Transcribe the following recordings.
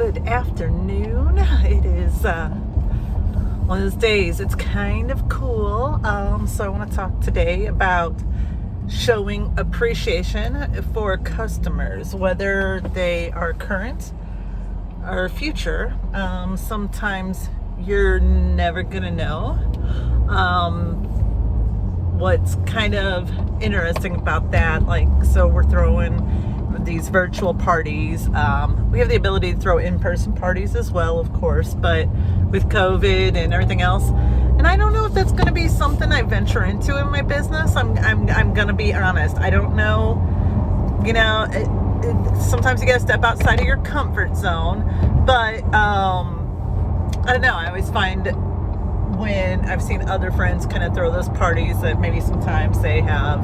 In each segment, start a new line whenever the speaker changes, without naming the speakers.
good afternoon. It is one of those days. It's kind of cool. So I want to talk today about showing appreciation for customers, whether they are current or future. Sometimes you're never going to know. What's kind of interesting about that, so we're throwing these virtual parties. We have the ability to throw in-person parties as well, of course, but with COVID and everything else, and I don't know if that's going to be something I venture into in my business. I'm going to be honest. I don't know. Sometimes you got to step outside of your comfort zone, but I don't know. I always find when I've seen other friends kind of throw those parties that maybe sometimes they have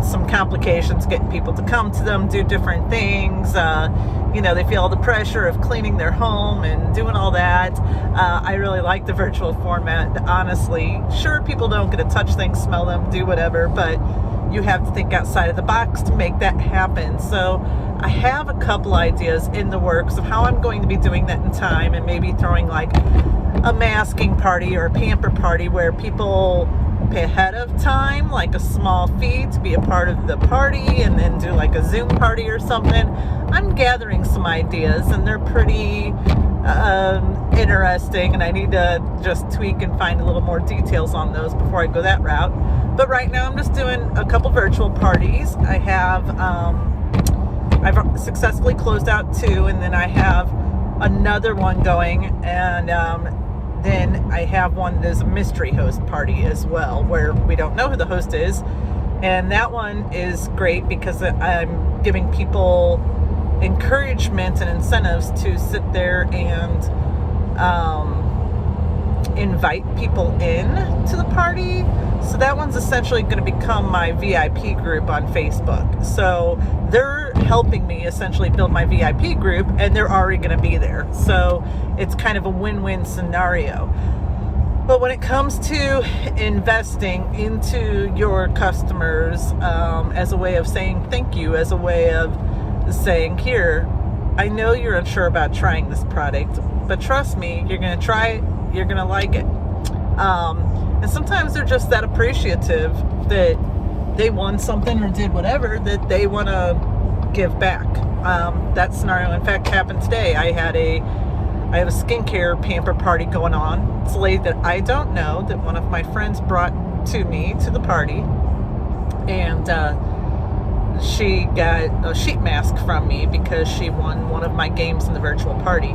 some complications getting people to come to them, do different things. They feel all the pressure of cleaning their home and doing all that. I really like the virtual format, honestly. Sure, people don't get to touch things, smell them, do whatever, but you have to think outside of the box to make that happen. So I have a couple ideas in the works of how I'm going to be doing that in time, and maybe throwing like a masking party or a pamper party where people pay ahead of time, like a small fee to be a part of the party, and then do like a Zoom party or something. I'm gathering some ideas, and they're pretty interesting, and I need to just tweak and find a little more details on those before I go that route. But right now I'm just doing a couple virtual parties. I've successfully closed out 2, and then I have another one going, and then I have one that is a mystery host party as well, where we don't know who the host is. And that one is great because I'm giving people encouragement and incentives to sit there and invite people in to the party. So that one's essentially going to become my VIP group on Facebook. So they're helping me essentially build my VIP group, and they're already going to be there. So it's kind of a win-win scenario. But when it comes to investing into your customers, as a way of saying thank you, as a way of saying, here, I know you're unsure about trying this product, but trust me, you're going to try it, you're going to like it. And sometimes they're just that appreciative that they won something or did whatever that they want to give back. That scenario, in fact, happened today. I have a skincare pamper party going on. It's a lady that I don't know that one of my friends brought to me to the party, and she got a sheet mask from me because she won one of my games in the virtual party.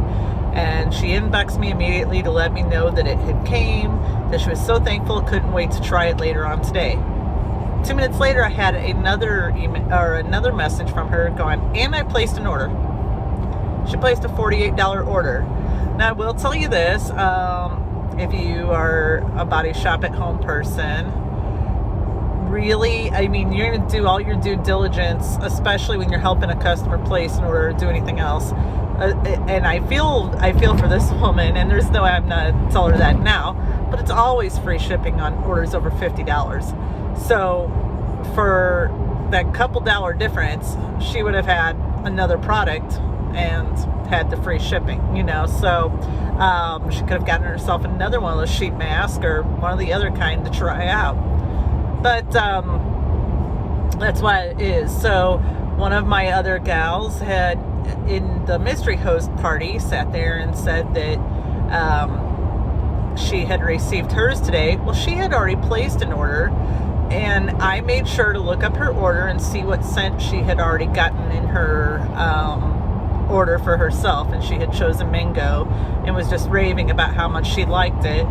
And she inboxed me immediately to let me know that it had came, that she was so thankful, couldn't wait to try it later on today. 2 minutes later, I had another email or another message from her going, and I placed an order. She placed a $48 order. Now, I will tell you this, if you are a body shop at home person, really, you're going to do all your due diligence, especially when you're helping a customer place an order or do anything else. And I feel for this woman, and there's no way I'm going to tell her that now, but it's always free shipping on orders over $50. So for that couple dollar difference, she would have had another product and had the free shipping, so she could have gotten herself another one of those sheet masks or one of the other kind to try out. But that's why it is. So one of my other gals had, in the mystery host party, sat there and said that she had received hers today. Well, she had already placed an order, and I made sure to look up her order and see what scent she had already gotten in her order for herself, and she had chosen mango and was just raving about how much she liked it.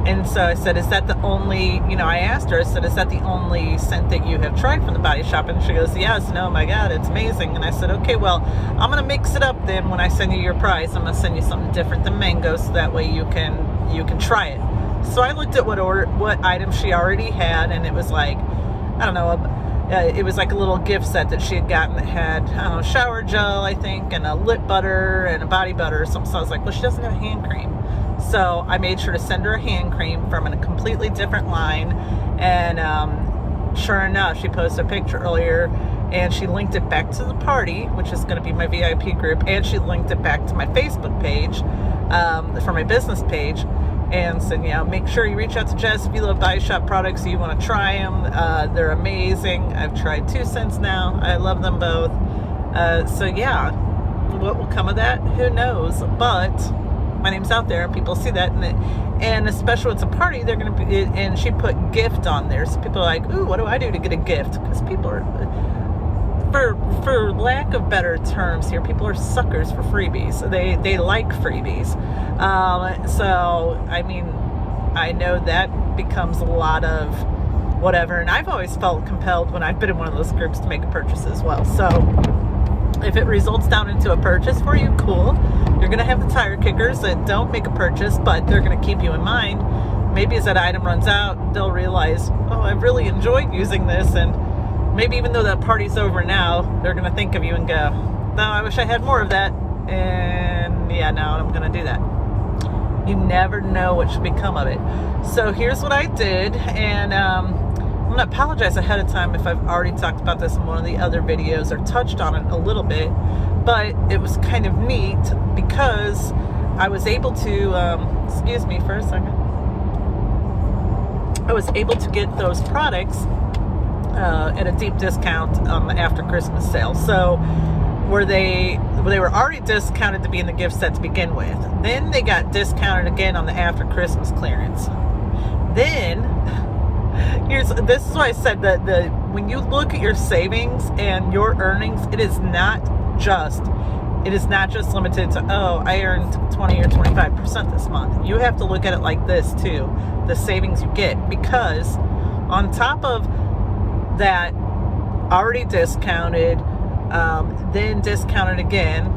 And so I said, is that the only, I asked her, I said, is that the only scent that you have tried from the body shop? And she goes, yes. And oh my God, it's amazing. And I said, okay, well, I'm going to mix it up then. When I send you your price, I'm going to send you something different than mango, so that way you can try it. So I looked at what item she already had, and it was like, I don't know, it was like a little gift set that she had gotten that had, I don't know, shower gel, I think, and a lip butter and a body butter or something. So I was like, well, she doesn't have a hand cream. So I made sure to send her a hand cream from a completely different line. And sure enough, she posted a picture earlier and she linked it back to the party, which is going to be my VIP group, and she linked it back to my Facebook page for my business page, and said, make sure you reach out to Jess if you love Body Shop products, you want to try them. They're amazing. I've tried 2 scents now. I love them both. So yeah, what will come of that? Who knows? But my name's out there, and people see that, and especially when it's a party, they're going to be. And she put gift on there, so people are like, "Ooh, what do I do to get a gift?" Because people are, for lack of better terms here, people are suckers for freebies. They like freebies. So I mean, I know that becomes a lot of whatever, and I've always felt compelled when I've been in one of those groups to make a purchase as well. So if it results down into a purchase for you, cool. You're going to have the tire kickers that don't make a purchase, but they're going to keep you in mind. Maybe as that item runs out, they'll realize, oh, I've really enjoyed using this. And maybe even though that party's over now, they're going to think of you and go, no, I wish I had more of that. And yeah, no, I'm going to do that. You never know what should become of it. So here's what I did. And I'm going to apologize ahead of time if I've already talked about this in one of the other videos or touched on it a little bit. But it was kind of neat because I was able to, excuse me for a second. I was able to get those products at a deep discount on the after Christmas sale. So where they were already discounted to be in the gift set to begin with. Then they got discounted again on the after Christmas clearance. Then this is why I said that when you look at your savings and your earnings, it is not just limited to, oh, I earned 20 or 25% this month. You have to look at it like this too, the savings you get, because on top of that already discounted, then discounted again,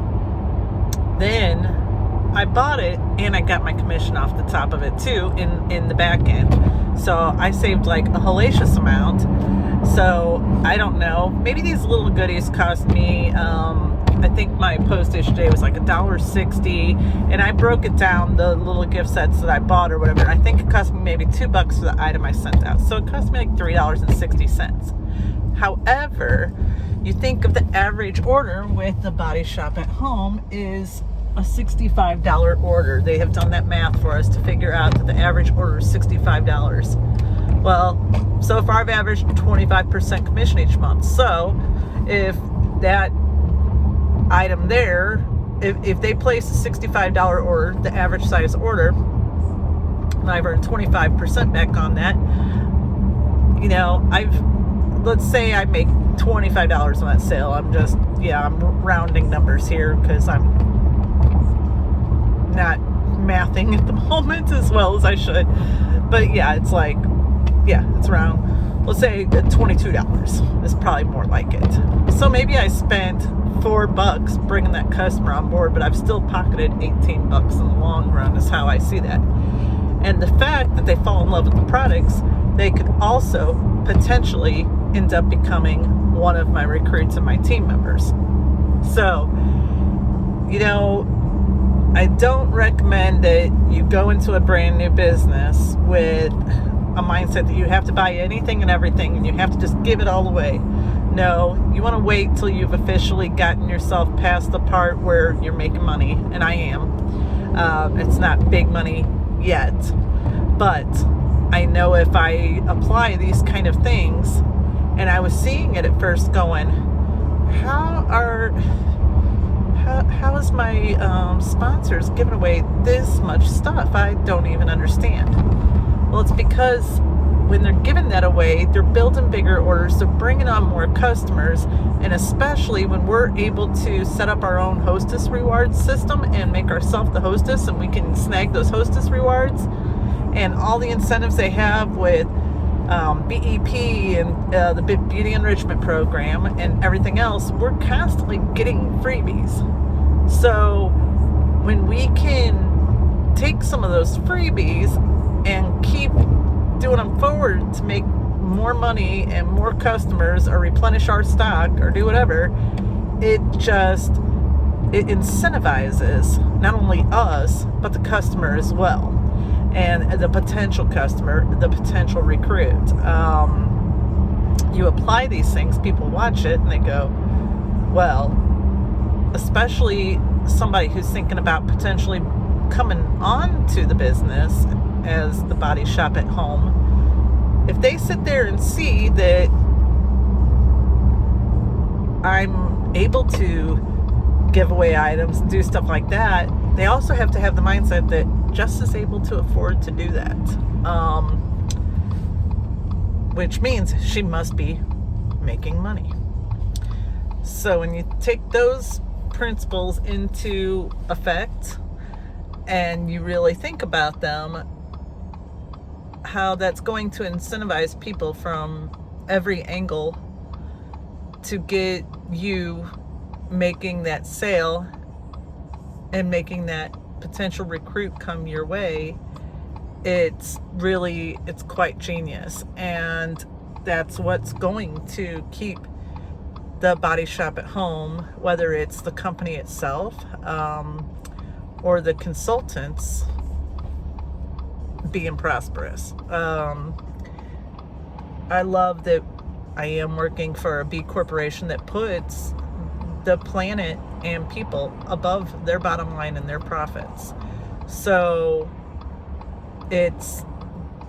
then I bought it and I got my commission off the top of it too in the back end. So I saved like a hellacious amount. So I don't know, maybe these little goodies cost me, I think my postage today was like $1.60, and I broke it down, the little gift sets that I bought or whatever. I think it cost me maybe $2 for the item I sent out. So it cost me like $3.60. However, you think of the average order with the Body Shop at Home is a $65 order. They have done that math for us to figure out that the average order is $65. Well, so far I've averaged 25% commission each month. So if that item there, if they place a $65 order, the average size order, and I've earned 25% back on that, let's say I make $25 on that sale. I'm rounding numbers here because I'm not mathing at the moment as well as I should. But yeah, it's around, let's say $22 is probably more like it. So maybe I spent $4 bringing that customer on board, but I've still pocketed $18 in the long run is how I see that. And the fact that they fall in love with the products, they could also potentially end up becoming one of my recruits and my team members. So, I don't recommend that you go into a brand new business with a mindset that you have to buy anything and everything and you have to just give it all away. No, you want to wait till you've officially gotten yourself past the part where you're making money, and I am. It's not big money yet, but I know if I apply these kind of things, and I was seeing it at first going, how is my sponsors giving away this much stuff? I don't even understand. Well, it's because when they're giving that away, they're building bigger orders, they're bringing on more customers, and especially when we're able to set up our own hostess rewards system and make ourselves the hostess, and we can snag those hostess rewards and all the incentives they have with BEP and the Beauty Enrichment Program and everything else, we're constantly getting freebies. So when we can take some of those freebies and keep doing them forward to make more money and more customers or replenish our stock or do whatever, it incentivizes not only us but the customer as well, and the potential customer, the potential recruit. you apply these things, people watch it and they go, well, especially somebody who's thinking about potentially coming on to the business as the body shop at home, if they sit there and see that I'm able to give away items, do stuff like that, they also have to have the mindset that Jess is able to afford to do that. Which means she must be making money. So when you take those principles into effect and you really think about them, how that's going to incentivize people from every angle to get you making that sale and making that potential recruit come your way, it's quite genius. And that's what's going to keep the body shop at home, whether it's the company itself or the consultants, being prosperous. I love that I am working for a B corporation that puts the planet and people above their bottom line and their profits. So it's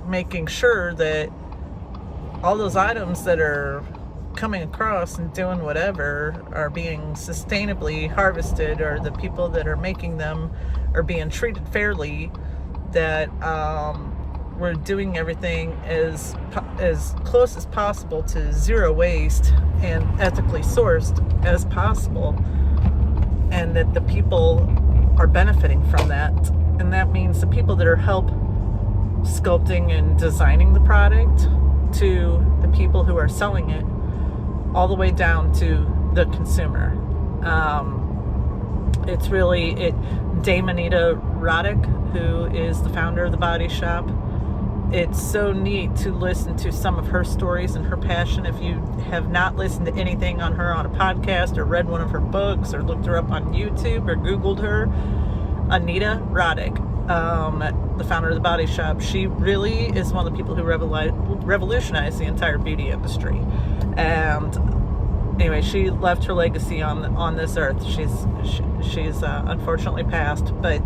making sure that all those items that are coming across and doing whatever are being sustainably harvested, or the people that are making them are being treated fairly, that we're doing everything as close as possible to zero waste and ethically sourced as possible, and that the people are benefiting from that. And that means the people that are help sculpting and designing the product, to the people who are selling it, all the way down to the consumer. It's really Damonita Roddick, who is the founder of the Body Shop. It's so neat to listen to some of her stories and her passion. If you have not listened to anything on her on a podcast, or read one of her books, or looked her up on YouTube, or Googled her, Anita Roddick, the founder of the Body Shop, she really is one of the people who revolutionized the entire beauty industry. And anyway, she left her legacy on this earth. She's unfortunately passed, but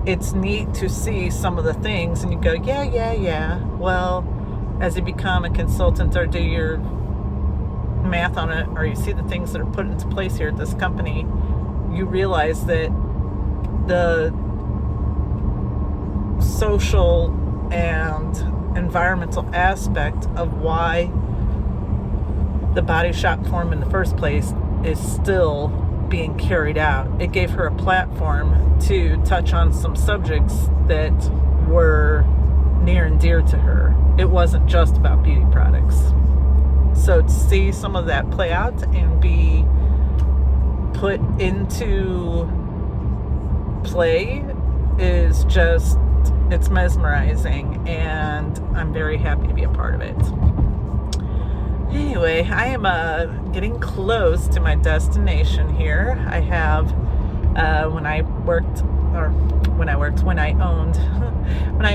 it's neat to see some of the things and you go, yeah. Well, as you become a consultant or do your math on it, or you see the things that are put into place here at this company, you realize that the social and environmental aspect of why the Body Shop formed in the first place is still being carried out. It gave her a platform to touch on some subjects that were near and dear to her. It wasn't just about beauty products. So to see some of that play out and be put into play is just, it's mesmerizing, and I'm very happy to be a part of it. Anyway, I am getting close to my destination here. I have, when I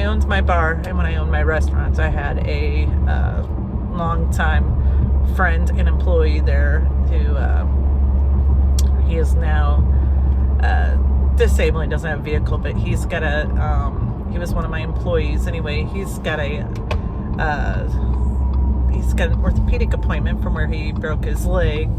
owned my bar and when I owned my restaurant, I had a long-time friend and employee there who he is now disabled. He doesn't have a vehicle, but he's got he was one of my employees. Anyway, he's got an orthopedic appointment from where he broke his leg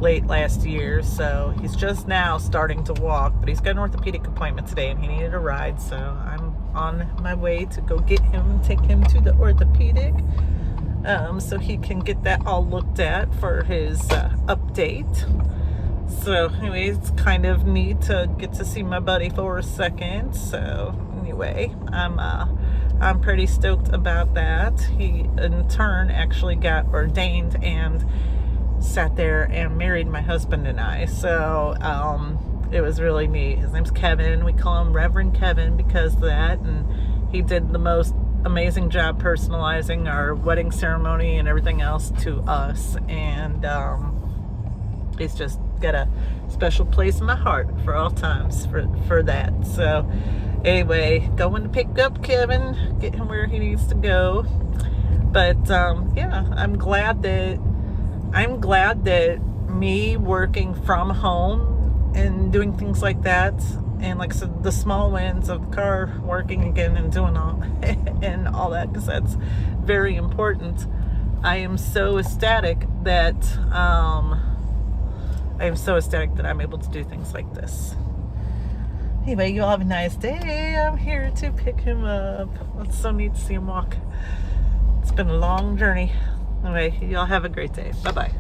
late last year, so he's just now starting to walk, but he's got an orthopedic appointment today and he needed a ride, so I'm on my way to go get him and take him to the orthopedic so he can get that all looked at for his update. So anyway, it's kind of neat to get to see my buddy for a second. So anyway, I'm pretty stoked about that. He in turn actually got ordained and sat there and married my husband and I. So it was really neat. His name's Kevin. We call him Reverend Kevin because of that, and he did the most amazing job personalizing our wedding ceremony and everything else to us, and he's just got a special place in my heart for all times for that. So anyway, going to pick up Kevin, get him where he needs to go. But yeah, I'm glad that me working from home and doing things like that, and like I said, the small wins of the car working again and doing all and all that, because that's very important. I am so ecstatic that I'm able to do things like this. Anyway, you all have a nice day. I'm here to pick him up. It's so neat to see him walk. It's been a long journey. Anyway, y'all have a great day. Bye-bye.